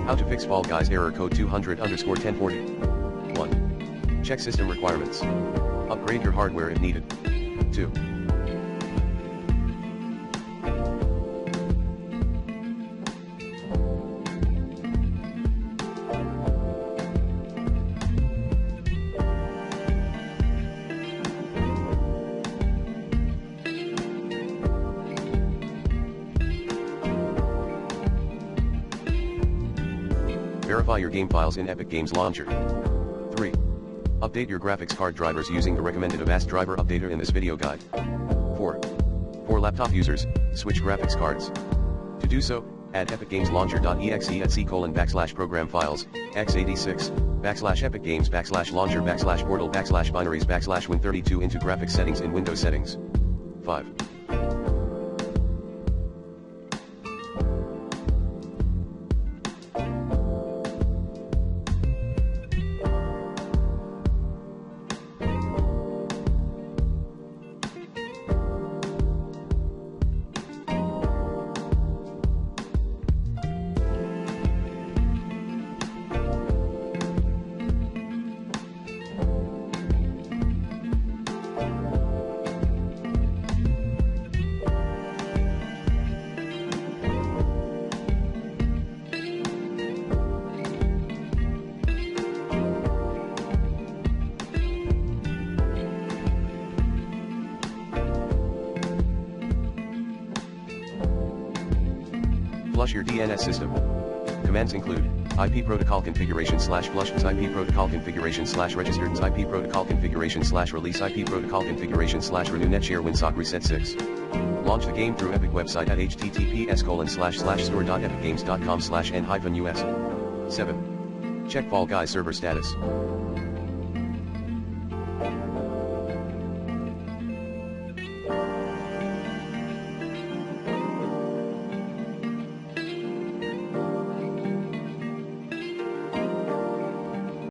How to fix Fall Guys error code 200_1040. 1. Check system requirements. Upgrade your hardware if needed. 2. Verify your game files in Epic Games Launcher. 3. Update your graphics card drivers using the recommended Avast driver updater in this video guide. 4. For laptop users, switch graphics cards. To do so, add epicgameslauncher.exe at c:/program files, x86, /epicgames/launcher/portal/binaries/win32 into graphics settings in Windows settings. 5. Flush your DNS system. Commands include IP protocol configuration /flush IP protocol configuration /registered IP protocol configuration /release IP protocol configuration /renew netshare winsock reset 6. Launch the game through Epic website at https://store.epicgames.com/n-us. 7. Check Fall Guys server status.